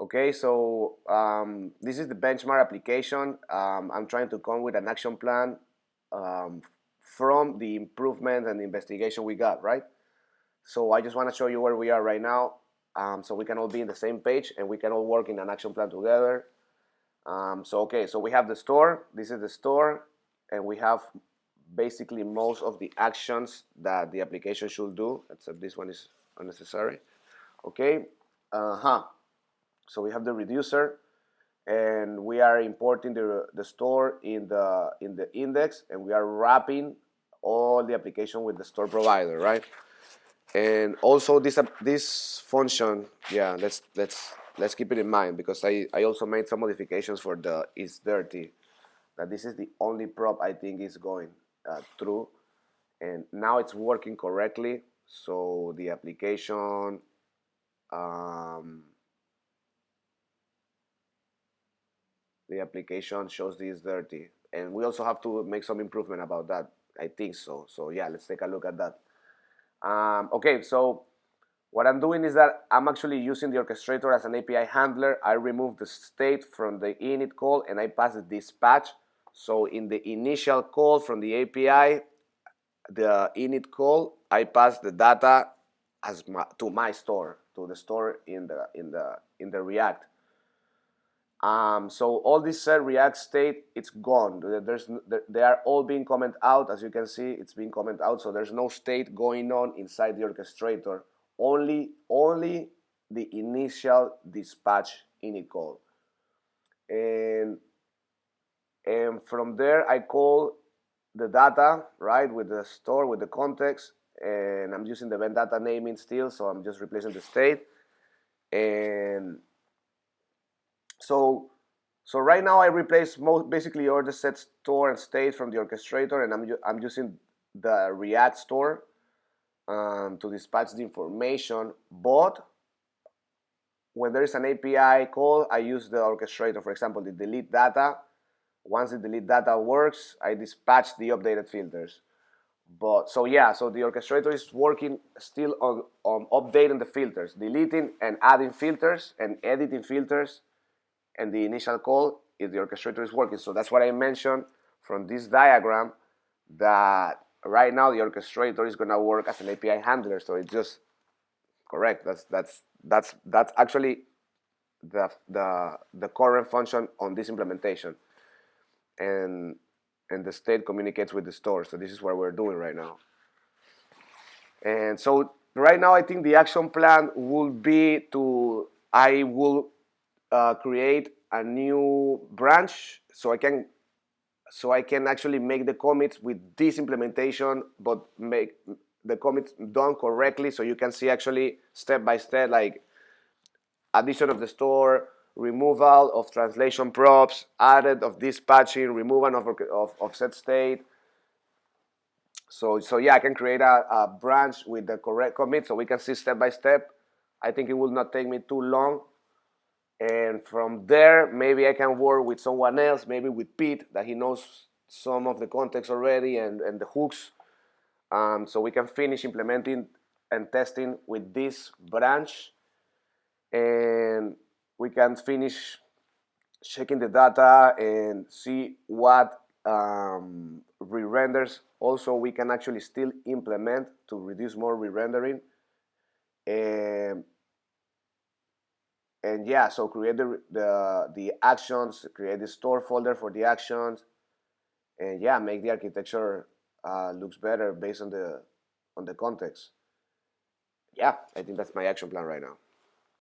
Okay, so this is the benchmark application. I'm trying to come with an action plan um, from the improvement and the investigation we got, right? So I just want to show you where we are right now, so we can all be in the same page and we can all work in an action plan together. So we have the store. This is the store, and we have basically most of the actions that the application should do, except this one is unnecessary. Okay. So we have the reducer, and we are importing the store in the index, and we are wrapping all the application with the store provider, right? And also this function, yeah, let's keep it in mind, because I also made some modifications for the is dirty. That this is the only prop I think is going through, and now it's working correctly. So the application shows this dirty, and we also have to make some improvement about that. I think so. So yeah, let's take a look at that. Okay, so what I'm doing is that I'm actually using the orchestrator as an API handler. I remove the state from the init call and I pass the dispatch. So in the initial call from the API, the init call, I pass the data to my store, to the store in the React. So all this set React state, it's gone. They are all being commented out. As you can see, it's being commented out. So there's no state going on inside the orchestrator. Only the initial dispatch init call. And from there, I call the data, right, with the store, with the context. And I'm using the event data naming still, so I'm just replacing the state. And so right now I replace basically all the set store and state from the orchestrator, and I'm using the React store to dispatch the information. But when there is an API call, I use the orchestrator. For example, the delete data. Once the delete data works, I dispatch the updated filters. But so yeah, so the orchestrator is working still on updating the filters, deleting and adding filters and editing filters. And the initial call is the orchestrator is working. So that's what I mentioned from this diagram, that right now the orchestrator is going to work as an API handler. So it's just correct. That's actually the current function on this implementation, and the state communicates with the store. So this is what we're doing right now. And so right now I think the action plan will be I will create a new branch so I can actually make the commits with this implementation, but make the commits done correctly, so you can see actually step by step, like addition of the store, removal of translation props, added of dispatching, removal of set state. So yeah, I can create a branch with the correct commit, so we can see step by step. I think it will not take me too long. And from there, maybe I can work with someone else, maybe with Pete, that he knows some of the context already and the hooks. So we can finish implementing and testing with this branch. And we can finish checking the data and see what re-renders also we can actually still implement to reduce more re-rendering. And yeah, so create the actions, create the store folder for the actions, and yeah, make the architecture looks better based on the context. Yeah, I think that's my action plan right now.